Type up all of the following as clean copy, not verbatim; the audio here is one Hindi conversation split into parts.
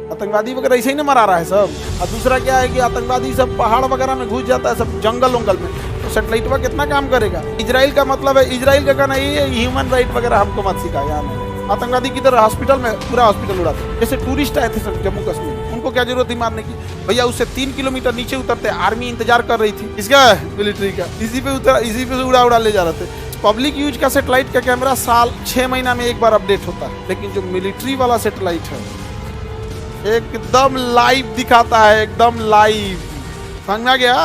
आतंकवादी वगैरह ऐसे ही ना मरा रहा है सब। और दूसरा क्या है कि आतंकवादी सब पहाड़ वगैरह में घुस जाता है, सब जंगल उंगल में, तो सैटेलाइट पर कितना काम करेगा। इजराइल का मतलब है, इजराइल का कहना यही है ह्यूमन राइट वगैरह हमको मत सिखा यार। आतंकवादी की तरह हॉस्पिटल में पूरा हॉस्पिटल उड़ाते, जैसे टूरिस्ट आए थे सब जम्मू कश्मीर, उनको क्या जरूरत थी मारने की। भैया उससे 3 किलोमीटर नीचे उतरते, आर्मी इंतजार कर रही थी, इसका मिलिट्री का, इसी पे उतरा, इसी पे उड़ा ले जा रहे थे। पब्लिक यूज का सैटेलाइट का कैमरा साल 6 महीना में एक बार अपडेट होता है, लेकिन जो मिलिट्री वाला सैटेलाइट है एकदम लाइव दिखाता है, एकदम लाइव। समझ में आ गया।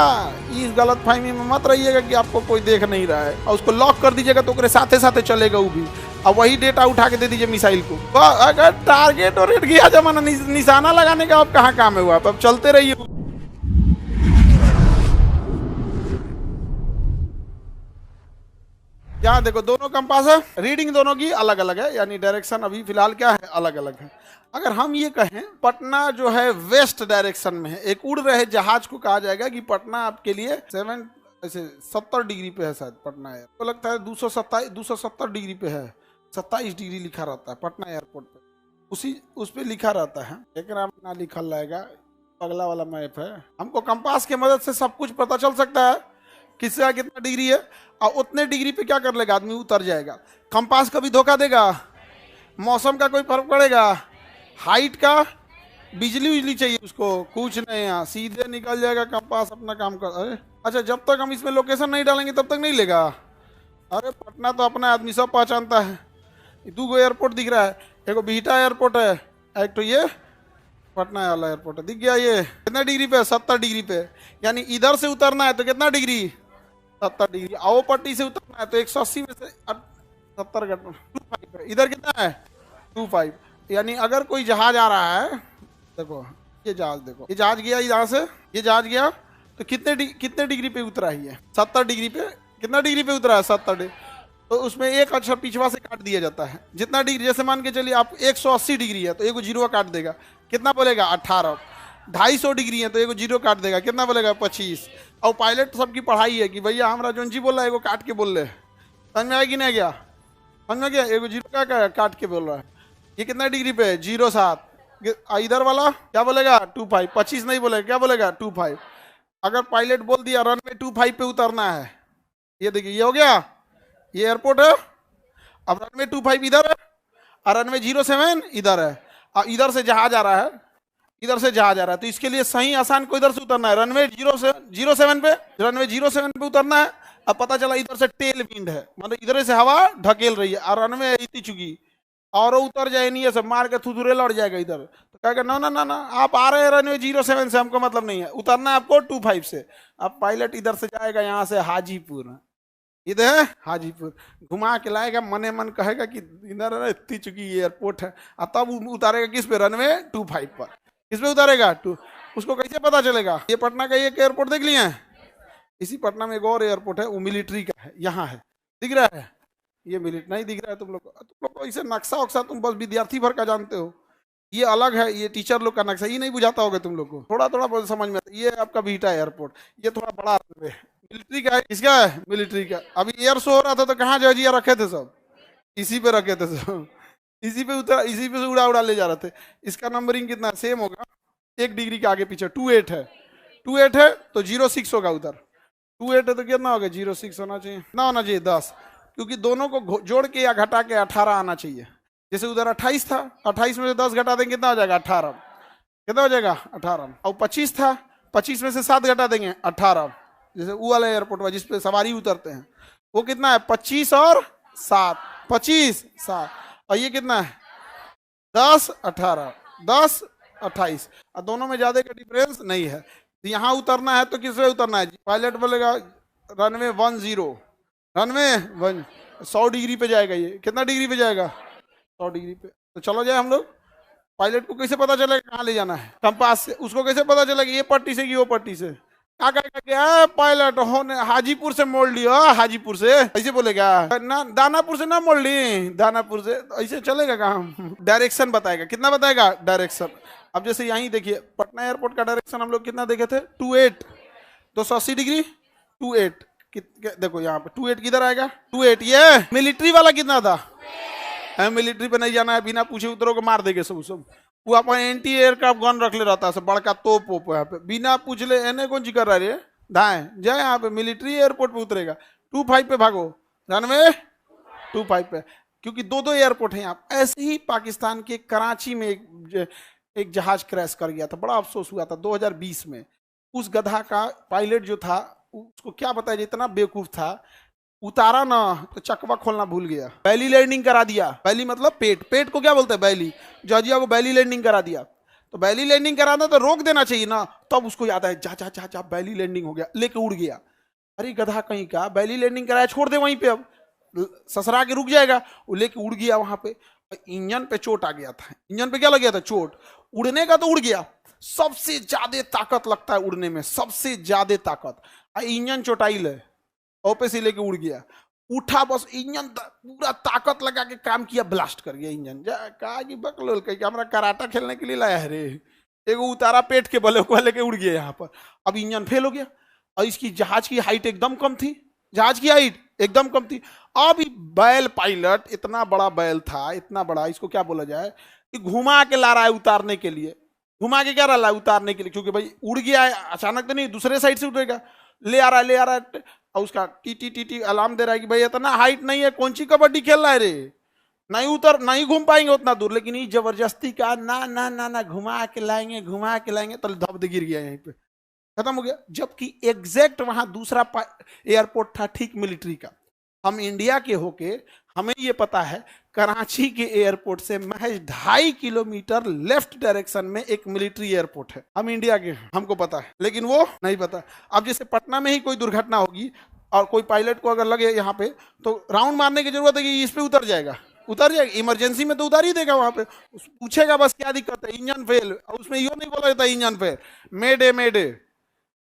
इस गलत फहमी में मत रहिएगा कि आपको कोई देख नहीं रहा है, और उसको लॉक कर दीजिएगा तो साथे साथे चलेगा वो भी, और वही डेटा उठा के दे दीजिए मिसाइल को। तो अगर टारगेट और रेट गया जमाना, निशाना लगाने का अब कहाँ काम है हुआ, अब चलते रहिए। यहाँ देखो दोनों कंपास है, रीडिंग दोनों की अलग अलग है, यानी डायरेक्शन अभी फिलहाल क्या है, अलग अलग है। अगर हम ये कहें पटना जो है वेस्ट डायरेक्शन में है, एक उड़ रहे जहाज को कहा जाएगा कि पटना आपके लिए 70 डिग्री पे है, शायद पटना है, तो लगता है 270 डिग्री पे है, 27 डिग्री लिखा रहता है पटना एयरपोर्ट पे, उस पे लिखा रहता है, लेकिन अपना लिखा रहेगा, अगला वाला मैप है। हमको कंपास की मदद से सब कुछ पता चल सकता है किसका कितना डिग्री है, और उतने डिग्री पे क्या कर लेगा आदमी, उतर जाएगा। कंपास कभी धोखा देगा, मौसम का कोई फर्क पड़ेगा, हाइट का, बिजली उजली चाहिए उसको, कुछ नहीं, यहाँ सीधे निकल जाएगा कंपास अपना काम कर। अरे अच्छा, जब तक हम इसमें लोकेशन नहीं डालेंगे तब तक नहीं लेगा। अरे पटना तो अपना आदमी सब पहचानता है। 2 एयरपोर्ट दिख रहा है, एक बिहटा एयरपोर्ट है, एक तो ये पटना वाला एयरपोर्ट है, दिख गया। ये कितना डिग्री पे है, 70 डिग्री पे, यानी इधर से उतरना है तो कितना डिग्री, 70 डिग्री। आओ पट्टी से उतरना है तो 180 में से 70 घटा 25, इधर कितना है 25, यानी अगर कोई जहाज आ रहा है, देखो ये जहाज, देखो ये जहाज गया यहाँ से, ये जहाज गया तो कितने डिग्री पे उतरा ही है, 70 डिग्री पे। कितना डिग्री पे उतरा है, 70 डिग्री, तो उसमें एक अक्षर पिछवा से काट दिया जाता है। जितना डिग्री, जैसे मान के चलिए आप 180 डिग्री है तो एक जीरो काट देगा, कितना बोलेगा 18। 250 डिग्री है तो एक जीरो काट देगा, कितना बोलेगा 25। और पायलट सबकी पढ़ाई है कि भैया हमारा जोन जी बोल रहा है एगो काट के बोल रहे, समझ में आएगी नहीं गया, समझ में गया, एगो जीरो का काट के बोल रहा है। ये कितना डिग्री पे है, 07। इधर वाला क्या बोलेगा 25, 25 नहीं बोलेगा, क्या बोलेगा 25। अगर पायलट बोल दिया रनवे 25 पे उतरना है, ये देखिए ये हो गया, ये एयरपोर्ट है, अब रनवे 25 इधर है, और रनवे 07 इधर है, और इधर से जहाज आ रहा है, इधर से जहाज आ रहा है, तो इसके लिए सही आसान को इधर से उतरना है, रनवे 07 पे, रनवे 07 पे उतरना है। अब पता चला इधर से टेल विंड है, मतलब इधर से हवा ढकेल रही है, और रनवे इतनी चुकी, और उतर जाए नहीं है, सब मार के थुथुरे लौट जाएगा इधर, तो कहेगा ना ना ना ना, आप आ रहे हैं रनवे 07 से, हमको मतलब नहीं है, उतरना है आपको 25 से। अब पायलट इधर से जाएगा यहाँ से हाजीपुर, इधर है हाजीपुर, घुमा के लाएगा, मने मन कहेगा कि इधर इतनी चुकी एयरपोर्ट है, और तब उतारेगा किस पे, रनवे 25 पर। किस पे उतारेगा, उसको कैसे पता चलेगा। ये पटना का एक एयरपोर्ट देख लिया है, इसी पटना में एक और एयरपोर्ट है, वो मिलिट्री का है, यहाँ है, दिख रहा है, ये मिलिट्री नहीं दिख रहा है तुम लोग को इसे नक्शा वक्शा तुम बस विद्यार्थी भर का जानते हो, ये अलग है, ये टीचर लोग का नक्शा, ये नहीं बुझाता होगा तुम लोग को, थोड़ा थोड़ा समझ में आता। ये आपका बीटा एयरपोर्ट, ये थोड़ा बड़ा मिलिट्री का है, इसका है मिलिट्री का। अभी एयर शो हो रहा था तो कहाँ जजिया रखे थे सब, इसी पे रखे थे सब, इसी पे उतरा, इसी पे से उड़ा ले जा रहे थे। इसका नंबरिंग कितना सेम होगा, 1 डिग्री के आगे पीछे, 28 है, 28 है तो 06 होगा उधर, 28 है तो कितना होगा 06 होना चाहिए, कितना होना चाहिए 10, क्योंकि दोनों को जोड़ के या घटा के 18 आना चाहिए। जैसे उधर 28 था, 28 में से 10 घटा देंगे कितना हो जाएगा 18, कितना हो जाएगा 18। और 25 था, 25 में से 7 घटा देंगे 18। जैसे वो वाला एयरपोर्ट जिस पे सवारी उतरते हैं वो कितना है 25 और 7, 25 7, और ये कितना है 10 18, 10 28, और दोनों में ज्यादा का डिफरेंस नहीं है। तो यहाँ उतरना है तो किस पे उतरना है, पायलट बोलेगा रनवे 10, रनवे 1, 100 डिग्री पे जाएगा, ये कितना डिग्री पे जाएगा 100 डिग्री पे। तो चलो जाए हम लोग, पायलट को कैसे पता चलेगा कहाँ ले जाना है, कंपास से, उसको कैसे पता चलेगा ये पट्टी से कि वो पट्टी से, क्या कहेगा क्या पायलट होने हाजीपुर से मोड़ लियो, हाजीपुर से ऐसे बोलेगा ना, दानापुर से ना मोड़ ली, दानापुर से, ऐसे चलेगा कहाँ, डायरेक्शन बताएगा, कितना बताएगा डायरेक्शन। अब जैसे यहीं देखिए पटना एयरपोर्ट का डायरेक्शन हम लोग कितना देखे थे 28, 280 डिग्री 28, देखो यहाँ पे 28 किधर आएगा 28, ये मिलिट्री वाला कितना था, मिलिट्री पे नहीं जाना है, बिना पूछे उतरो को मार देंगे सब। वो अपन एंटी एयरक्राफ्ट गन रख ले रहता है, सब बड़का तोप वोप यहाँ पे, बिना पूछ ले एने कौन जिक्र रहा रे दाएं जाए यहाँ पे मिलिट्री एयरपोर्ट पे उतरेगा। 25 पे भागो, रनवे 25 पे, क्योंकि दो दो एयरपोर्ट है यहाँ। ऐसे ही पाकिस्तान के कराची में एक जहाज क्रैश कर गया था, बड़ा अफसोस हुआ था 2020 में। उस गधा का पायलट जो था, उसको क्या बताया, इतना बेवकूफ था, उतारा ना तो चकवा खोलना भूल गया, बैली लैंडिंग करा दिया। बैली मतलब पेट, पेट को क्या बोलते हैं बैली, जॉर्जिया को बैली लैंडिंग करा दिया। तो बैली लैंडिंग कराना तो रोक देना चाहिए ना, तब उसको याद आया जा जा जा जा बैली लैंडिंग हो गया, लेके उड़ गया। अरे गधा कहीं का, बैली लैंडिंग कराया छोड़ दे वहीं पे, अब ससरा के रुक जाएगा। वो लेके उड़ गया वहां पे, इंजन पे चोट आ गया था। इंजन पे क्या लग गया था, चोट। उड़ने का तो उड़ गया, सबसे ज्यादा ताकत लगता है उड़ने में, सबसे ज्यादा ताकत। इंजन चोटाइल है, ओपे से लेके उड़ गया, उठा बस इंजन पूरा ताकत लगा के काम किया, ब्लास्ट कर गया इंजन। कहा कि बकलोल कहीं हमरा कराटा खेलने के लिए लाया है रे, एगो उतारा पेट के बले को लेके उड़ गया यहाँ पर। अब इंजन फेल हो गया, और इसकी जहाज की हाइट एकदम कम थी, जहाज की हाइट एकदम कम थी। अब बैल पायलट, इतना बड़ा बैल था, इतना बड़ा, इसको क्या बोला जाए, कि घुमा के ला रहा है उतारने के लिए, घुमा के क्या रहा है उतारने के लिए, क्योंकि भाई उड़ गया है अचानक तो नहीं, दूसरे साइड से उठेगा, ले आ रहा है, ले आ रहा है, और उसका टी टी टी अलार्म दे रहा है कि भाई इतना हाइट नहीं है, कौन सी कबड्डी खेल रहा है रे, नहीं उतर, नहीं घूम पाएंगे उतना दूर। लेकिन ये जबरदस्ती का ना ना ना ना, घुमा के लाएंगे, घुमा के लाएंगे, तो धब दे गिर गया यहीं पे, खत्म हो गया। जबकि एग्जैक्ट वहां दूसरा एयरपोर्ट था ठीक मिलिट्री का। हम इंडिया के होके हमें ये पता है कराची के एयरपोर्ट से महज 2.5 किलोमीटर लेफ्ट डायरेक्शन में एक मिलिट्री एयरपोर्ट है, हम इंडिया के, हमको पता है, लेकिन वो नहीं पता। अब जैसे पटना में ही कोई दुर्घटना होगी और कोई पायलट को अगर लगे यहाँ पे, तो राउंड मारने की जरूरत है कि इस पे उतर जाएगा, उतर जाएगा, इमरजेंसी में तो उतार ही देगा वहां पे, पूछेगा बस क्या दिक्कत है, इंजन फेल, उसमें यो नहीं बोला जाता इंजन फेल, मेडे मेडे,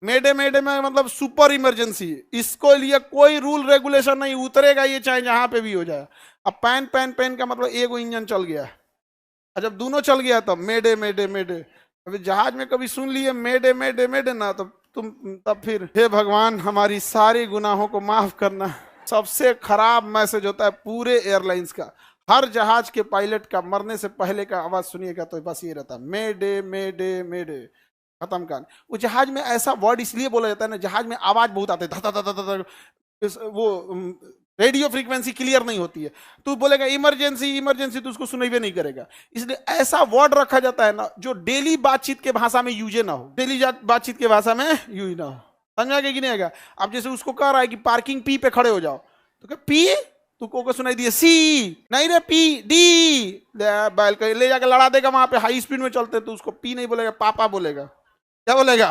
मेडे मेडे में मतलब सुपर इमरजेंसी, इसको लिए कोई रूल रेगुलेशन नहीं, उतरेगा ये चाहे जहां पे भी हो जाए। अब पैन पैन पैन का मतलब एगो इंजन चल गया, और जब दोनों चल गया तब मेडे मेडे मेडे। अभी जहाज में कभी सुन लिए मेडे मेडे मेडे ना, तब फिर हे भगवान हमारी सारी गुनाहों को माफ करना। सबसे खराब मैसेज होता है पूरे एयरलाइंस का, हर जहाज के पायलट का मरने से पहले का आवाज सुनिएगा तो बस ये रहता, मेडे मेडे मेडे, खत्म कर। वो जहाज में ऐसा वर्ड इसलिए बोला जाता है ना, जहाज में आवाज बहुत आते है, वो रेडियो फ्रीक्वेंसी क्लियर नहीं होती है, तू बोलेगा इमरजेंसी इमरजेंसी तो उसको सुनाई भी नहीं करेगा, इसलिए ऐसा वर्ड रखा जाता है ना जो डेली बातचीत के भाषा में यूज ना हो, डेली बातचीत के भाषा में यूज ना हो, समझा कि नहीं आएगा। अब जैसे उसको कह रहा है कि पार्किंग पी पे खड़े हो जाओ, तो क्या पी, तुमको को सुनाई दिए सी, नहीं रे पी डी, बैल ले जाकर लड़ा देगा वहां पे, हाई स्पीड में चलते तो उसको पी नहीं बोलेगा, पापा बोलेगा, क्या बोलेगा,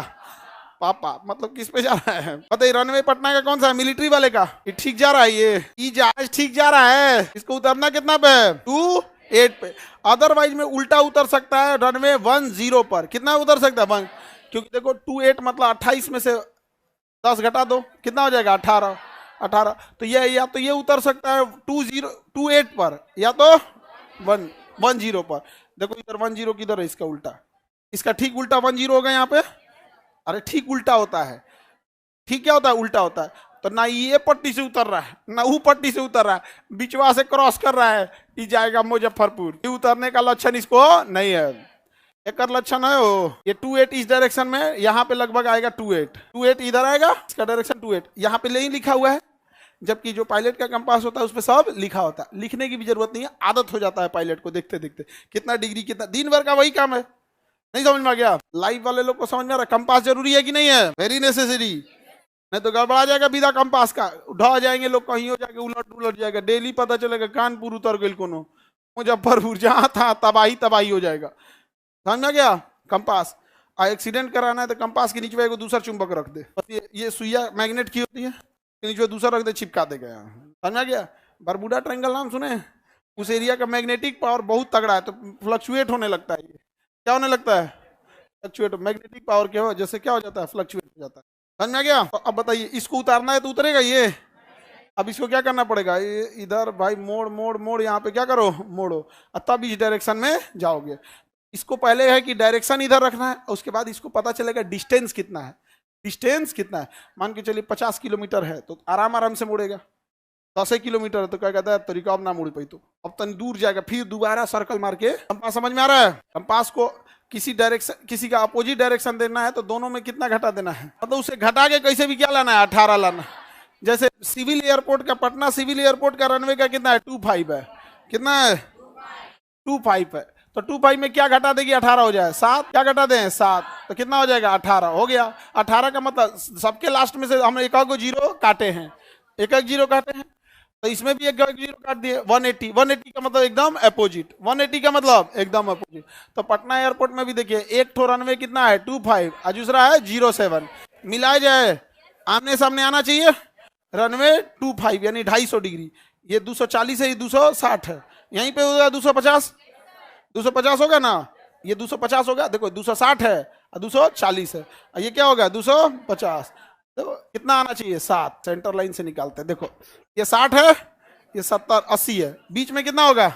पापा। मतलब किस पे जा रहा है बताइए, रनवे पटना का कौन सा है, मिलिट्री वाले का, ये ठीक जा रहा है, ये जहाज ठीक जा रहा है, इसको उतरना कितना पे, 28 पे, अदरवाइज में उल्टा उतर सकता है रनवे 10 पर, कितना उतर सकता है 1, क्योंकि देखो 28 मतलब 28 में से 10 घटा दो, कितना हो जाएगा 18, तो ये या तो ये उतर सकता है 28 पर, या तो 10 पर। देखो इधर 10 किधर है, इसका उल्टा, इसका ठीक उल्टा 10 होगा यहाँ पे, अरे ठीक उल्टा होता है, ठीक क्या होता है, उल्टा होता है। तो ना ये पट्टी से उतर रहा है ना वो पट्टी से उतर रहा है, बिचवा से क्रॉस कर रहा है, ये जाएगा मुजफ्फरपुर, ये उतरने का लक्षण इसको नहीं है, एक लक्षण है वो, ये 28 इस डायरेक्शन में, यहाँ पे लगभग आएगा 28 इधर आएगा, इसका डायरेक्शन 28, यहाँ पे नहीं लिखा हुआ है, जबकि जो पायलट का कंपास होता है उसमें सब लिखा होता है, लिखने की भी जरूरत नहीं है, आदत हो जाता है पायलट को देखते देखते, कितना डिग्री कितना, दिन भर का वही काम है। नहीं समझ में आ गया, लाइव वाले लोग को समझ में आ रहा है, कंपास जरूरी है कि नहीं है, वेरी नेसेसरी, नहीं तो गड़बड़ा जाएगा बिना कंपास का, ढह जाएंगे लोग, कहीं हो जाके उलट जाएगा, डेली पता चलेगा कानपुर उतर गई कोनो, मुजफ्फरपुर जहां था तबाही हो जाएगा, समझ में आ गया। कंपास एक्सीडेंट कराना है तो कंपास के नीचे एगो दूसरा चुंबक रख दे, ये सुइया मैग्नेट की होती है, नीचे दूसरा रख दे, चिपका देगा, समझ में आ गया। बरबुडा ट्रायंगल नाम सुने, उस एरिया का मैग्नेटिक पावर बहुत तगड़ा है, तो फ्लक्चुएट होने लगता है, ये क्या होने लगता है, फ्लक्चुएट, मैग्नेटिक पावर क्या हो, जैसे क्या हो जाता है, फ्लक्चुएट हो जाता है, समझ में आ गया। तो अब बताइए इसको उतारना है तो उतरेगा ये, अब इसको क्या करना पड़ेगा, ये इधर भाई मोड़ मोड़ मोड़, यहाँ पे क्या करो, मोड़ो, तब इस डायरेक्शन में जाओगे। इसको पहले है कि डायरेक्शन इधर रखना है, उसके बाद इसको पता चलेगा डिस्टेंस कितना है, डिस्टेंस कितना है, मान के चलिए 50 किलोमीटर है तो आराम से मुड़ेगा, 10 किलोमीटर है तो क्या कहता है तरीका अब ना मुड़ पाई, तो अब तन दूर जाएगा, फिर दोबारा सर्कल मार के। कंपास समझ में आ रहा है? कंपास को किसी डायरेक्शन, किसी का अपोजिट डायरेक्शन देना है तो दोनों में कितना घटा देना है, मतलब उसे घटा के कैसे भी क्या लाना है, 18 लाना। जैसे सिविल एयरपोर्ट का, पटना सिविल एयरपोर्ट का रनवे का कितना है, 25 है। कितना है? 25 है। तो 25 में क्या घटा देगी, 18 हो जाए, 7 क्या घटा दें, 7, तो कितना हो जाएगा, 18 हो गया। 18 का मतलब सबके लास्ट में से हम एक जीरो काटे हैं, एक जीरो काटे हैं, तो इसमें भी एक जीरो काट दिए। 180, 180 का मतलब एकदम अपोजिट, 180 का मतलब एकदम अपोजिट। तो पटना एयरपोर्ट में भी देखिए एक ठो रनवे कितना है, 25 और दूसरा है 07, मिलाया जाए आमने सामने आना चाहिए। रनवे 25 यानी 250 डिग्री, ये 240 है, ये 260 है, यहीं पे होगा 250, 250 होगा ना, ये 250 होगा, देखो 260 है और 240 है, और ये क्या होगा 250। तो कितना आना चाहिए, 7, सेंटर लाइन से निकालते हैं। देखो ये 60 है, ये 70, 80 है, बीच में कितना होगा,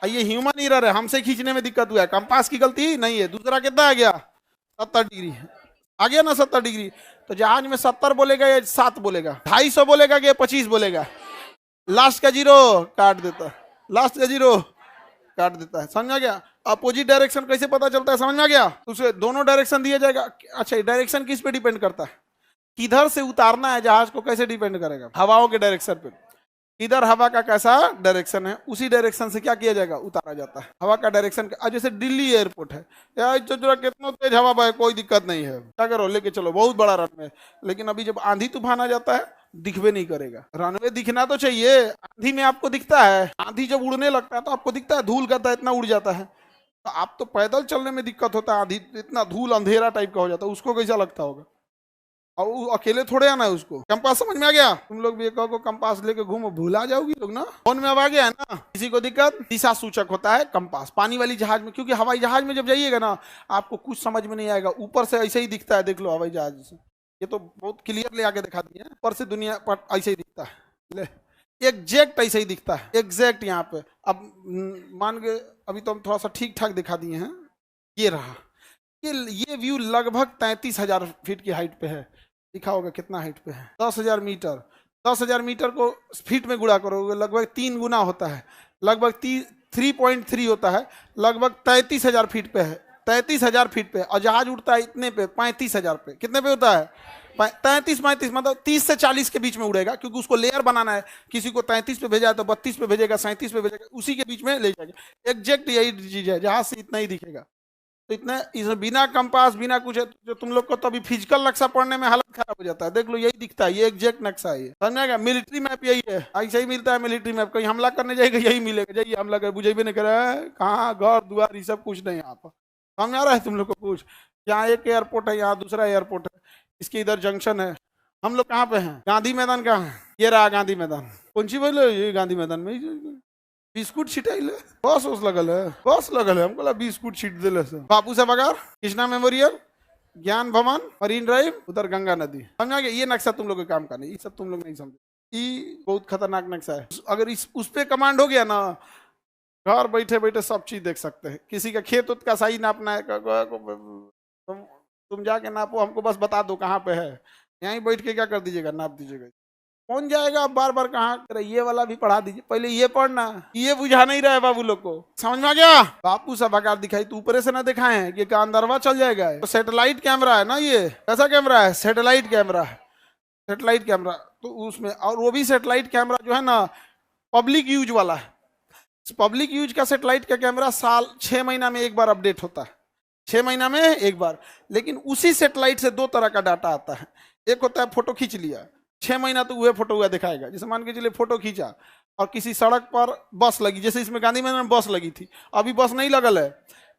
ये ह्यूमन एरर है, हमसे खींचने में दिक्कत हुआ है, कंपास की गलती नहीं है। दूसरा कितना आ गया, 70 डिग्री आ गया ना, 70 डिग्री। तो जहाज में 70 बोलेगा या 7 बोलेगा, 250 बोलेगा कि 25 बोलेगा, लास्ट का जीरो काट देता है, लास्ट का जीरो काट देता है। समझ में आ गया? अपोजिट डायरेक्शन कैसे पता चलता है, समझ में आ गया? उसे दोनों डायरेक्शन दिया जाएगा। अच्छा, डायरेक्शन किस पे डिपेंड करता है, किधर से उतारना है जहाज को, कैसे डिपेंड करेगा, हवाओं के डायरेक्शन पे। इधर हवा का कैसा डायरेक्शन है, उसी डायरेक्शन से क्या किया जाएगा, उतारा जाता है। हवा का डायरेक्शन, जैसे दिल्ली एयरपोर्ट है यार, जो कितना तेज हवा बहे कोई दिक्कत नहीं है, क्या करो लेके चलो, बहुत बड़ा रनवे, लेकिन अभी जब आंधी तूफान आ जाता है दिखवे नहीं करेगा। रनवे दिखना तो चाहिए, आंधी में आपको दिखता है, आंधी जब उड़ने लगता है तो आपको दिखता है, धूल करता है, इतना उड़ जाता है। तो आप तो पैदल चलने में दिक्कत होता है, आंधी इतना धूल अंधेरा टाइप का हो जाता है, उसको कैसा लगता होगा, और वो अकेले थोड़े आना है उसको। कंपास समझ में आ गया? तुम लोग भी एक को कंपास लेके घूमो, भूला जाओगी लोग ना। फोन में अब आ गया है ना, किसी को दिक्कत, दिशा सूचक होता है कंपास पानी वाली जहाज में, क्योंकि हवाई जहाज में जब जाइएगा ना आपको कुछ समझ में नहीं आएगा, ऊपर से ऐसे ही दिखता है, देख लो हवाई जहाज से, ये तो बहुत क्लियर ले आके दिखा दिए, ऊपर से दुनिया पर ऐसे ही दिखता है, ले एग्जैक्ट ऐसे ही दिखता है, एग्जैक्ट यहाँ पे। अब मान के अभी तो हम थोड़ा सा ठीक ठाक दिखा दिए हैं, ये रहा, ये व्यू लगभग 33,000 फीट की हाइट पे है, लिखा होगा कितना हाइट पे है, 10,000 मीटर। 10,000 मीटर को फीट में गुणा करोगे लगभग 3 गुना होता है, लगभग 3.3 होता है, लगभग 33,000 फीट पे है, 33,000 फीट पे। और जहाज उड़ता है इतने पे, 35,000 पे। कितने पे होता है, 33 मतलब 30 से 40 के बीच में उड़ेगा, क्योंकि उसको लेयर बनाना है, किसी को 33 पे भेजा है तो 32 पे भेजेगा, 37 पे भेजेगा, उसी के बीच में ले जाएगा। एग्जैक्ट यही चीज है, जहाज से इतना ही दिखेगा। तो इतने इसमें बिना कंपास बिना कुछ है, जो तुम लोग को तो अभी फिजिकल नक्शा पढ़ने में हालत खराब हो जाता है। देख लो यही दिखता है, ये एग्जैक्ट नक्शा है, समझ आएगा? मिलिट्री मैप यही है, ऐसा ही मिलता है मिलिट्री मैप। कहीं हमला करने जाएगा यही मिलेगा, जाइए हमला कर, बुझे भी नहीं कर रहा है, कहाँ घर द्वार ये सब कुछ नहीं यहाँ पर। समझ आ रहा है तुम लोग को कुछ? यहाँ एक एयरपोर्ट है, यहाँ दूसरा एयरपोर्ट है, इसके इधर जंक्शन है। हम लोग कहाँ पे हैं, गांधी मैदान कहाँ है, ये रहा गांधी मैदान। कौन सी बोले, ये गांधी मैदान में बिस्कुट छिटाइले, बस लगल है, बस लगल है, हमको बिस्कुट छिट दिले से। बापू सभागार, कृष्णा मेमोरियल, ज्ञान भवन, मरीन ड्राइव, उधर गंगा नदी। समझा गया? ये नक्शा तुम लोग के काम का नहीं, ये सब तुम लोग नहीं समझे, ये बहुत खतरनाक नक्शा है। अगर उस पे कमांड हो गया ना, घर बैठे बैठे सब चीज देख सकते हैं। किसी का खेत उत का सही नापना है, तुम जाके नापो, हमको बस बता दो कहाँ पे है, यहीं बैठ के क्या कर दीजिएगा, नाप दीजिएगा। कौन जाएगा अब बार बार कहाँ, ये वाला भी पढ़ा दीजिए, पहले ये पढ़ना, ये बुझा नहीं रहा है बाबू लोग को। समझ में आ गया? बापू सभागार दिखाई तो ऊपर से ना दिखाए हैं कि अंदरवा चल जाएगा। तो सैटेलाइट कैमरा है ना, ये कैसा कैमरा है, सैटेलाइट कैमरा है, सैटेलाइट कैमरा। तो उसमें, और वो भी सैटेलाइट कैमरा जो है ना पब्लिक यूज वाला है। पब्लिक यूज का सैटेलाइट का कैमरा 6 महीना में एक बार अपडेट होता है, 6 महीना में एक बार। लेकिन उसी सैटेलाइट से 2 तरह का डाटा आता है, एक होता है फोटो खींच लिया, 6 महीना तो वह फोटो हुआ दिखाएगा। जैसे मान के चलिए फोटो खींचा और किसी सड़क पर बस लगी, जैसे इसमें गांधी मैदान में बस लगी थी, अभी बस नहीं लगल है,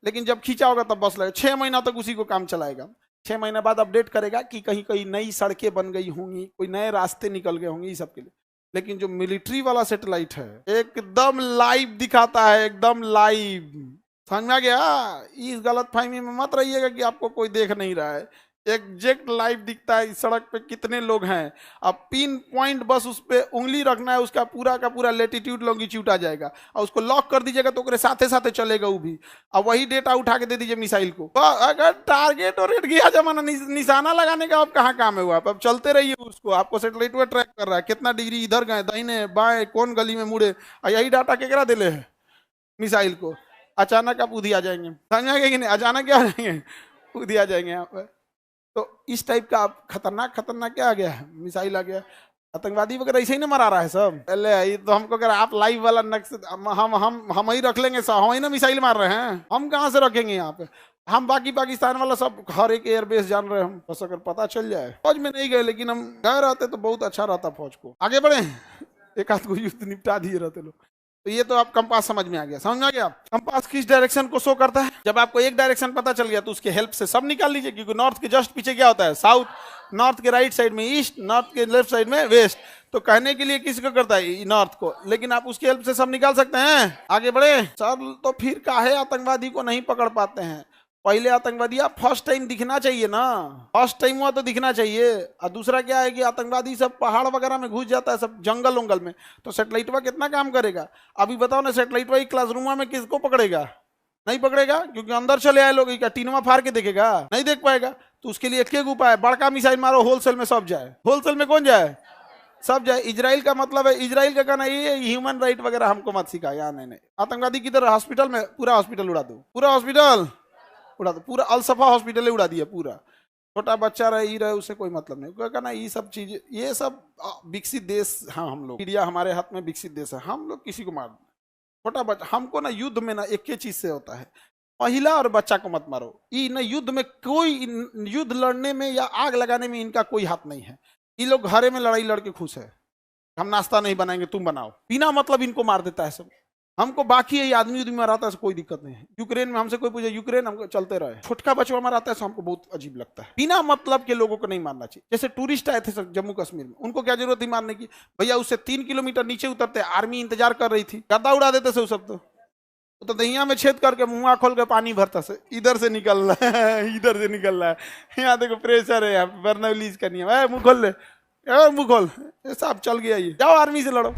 लेकिन जब खींचा होगा तब बस लगेगा। 6 महीना तक उसी को काम चलाएगा। 6 महीना बाद अपडेट करेगा कि कहीं कहीं नई सड़कें बन गई होंगी, कोई नए रास्ते निकल गए होंगे, ये सब के लिए। लेकिन जो मिलिट्री वाला सैटेलाइट है एकदम लाइव दिखाता है, एकदम लाइव। समझ में आ गया? इस गलत फहमी में मत रहिएगा कि आपको कोई देख नहीं रहा है। एग्जैक्ट लाइव दिखता है इस सड़क पे कितने लोग हैं। अब पिन पॉइंट बस उस पे उंगली रखना है, उसका पूरा का पूरा लेटीट्यूड लॉन्गिट्यूड आ जाएगा और उसको लॉक कर दीजिएगा तो ओकरे साथे साथे चलेगा वो भी। अब वही डेटा उठा के दे दीजिए मिसाइल को। तो अगर टारगेट और रेट गया जमाना, निशाना लगाने का अब कहाँ काम है हुआ। अब चलते रहिए उसको, आपको सैटेलाइट में ट्रैक कर रहा है कितना डिग्री इधर गए, दाहिने बाएं, कौन गली में मुड़े, और यही डाटा केकरा दिले है मिसाइल को। अचानक आप उधी आ जाएंगे, समझेंगे कि नहीं, अचानक क्या आ जाएंगे, उधी आ जाएंगे यहाँ पर। तो इस टाइप का आप खतरनाक खतरनाक क्या आ गया है, मिसाइल आ गया। आतंकवादी वगैरह ऐसे ही ना मरा रहा है सब। पहले ये तो हमको अगर आप लाइव वाला नक्श हम ही रख लेंगे, हम ही ना मिसाइल मार रहे हैं, हम कहाँ से रखेंगे यहाँ पे। हम बाकी पाकिस्तान वाला सब हर एक एयरबेस जान रहे हैं हम, बस अगर पता चल जाए। फौज में नहीं गए लेकिन हम गए रहते तो बहुत अच्छा रहता फौज को। आगे बढ़े, एक आध को युद्ध निपटा दिए रहते लोग। तो ये तो आप कंपास समझ में आ गया, समझ में आ गया। कंपास किस डायरेक्शन को शो करता है, जब आपको एक डायरेक्शन पता चल गया तो उसके हेल्प से सब निकाल लीजिए, क्योंकि नॉर्थ के जस्ट पीछे क्या होता है साउथ, नॉर्थ के राइट साइड में ईस्ट, नॉर्थ के लेफ्ट साइड में वेस्ट। तो कहने के लिए किसको करता है, नॉर्थ को, लेकिन आप उसकी हेल्प से सब निकाल सकते हैं। आगे बढ़े सर, तो फिर काहे आतंकवादी को नहीं पकड़ पाते हैं। पहले आतंकवादी फर्स्ट टाइम दिखना चाहिए ना, फर्स्ट टाइम हुआ तो दिखना चाहिए। और दूसरा क्या है कि आतंकवादी सब पहाड़ वगैरह में घुस जाता है, सब जंगल उंगल में, तो सैटेलाइटवा कितना काम करेगा। अभी बताओ ना, सैटेलाइटवा क्लासरूम में किसको पकड़ेगा, नहीं पकड़ेगा, क्योंकि अंदर चले आए लोग, टीनवा फाड़ के देखेगा, नहीं देख पाएगा। तो उसके लिए एक उपाय है, बड़का मिसाइल मारो, होलसेल में सब जाए। होलसेल में कौन जाए, सब जाए। इजराइल का मतलब है, इजराइल का कहना ये ह्यूमन राइट वगैरह हमको मत सिखा यहाँ, नहीं। आतंकवादी किधर, हॉस्पिटल में, पूरा हॉस्पिटल उड़ा दो, पूरा हॉस्पिटल उड़ा दो, पूरा अलसफा हॉस्पिटल उड़ा दिया पूरा। छोटा बच्चा रहे ही रहे, उसे कोई मतलब नहीं। क्या कहना, ये सब चीज, ये सब विकसित देश, हाँ हम लोग, इंडिया हमारे हाथ में विकसित देश है, हम लोग किसी को मार, छोटा बच्चा हमको ना, युद्ध में ना एक ही चीज से होता है, महिला और बच्चा को मत मारो। ये ना युद्ध में कोई, युद्ध लड़ने में या आग लगाने में इनका कोई हाथ नहीं है। ये लोग घरे में लड़ाई लड़के खुश है, हम नाश्ता नहीं बनाएंगे तुम बनाओ, बिना मतलब इनको मार देता है सब। हमको बाकी है आदमी उदमी मराता है कोई दिक्कत नहीं है। यूक्रेन में हमसे कोई पूछे, यूक्रेन हमको चलते रहे, छोटका बचवा मराता है तो हमको बहुत अजीब लगता है। बिना मतलब के लोगों को नहीं मारना चाहिए। जैसे टूरिस्ट आए थे जम्मू कश्मीर में, उनको क्या जरूरत थी मारने की, भैया उससे 3 किलोमीटर नीचे उतरते, आर्मी इंतजार कर रही थी, गद्दा उड़ा देते से सब। तो दहिया में छेद करके मुंह खोल के पानी भरता से, इधर से निकल रहा है, इधर से निकल रहा है, यहाँ देखो प्रेशर है, यहाँ बर्नौलीज करनी है, मुंह खोल ले, मुंह खोल, साहब चल गया, ये जाओ आर्मी से लड़ो।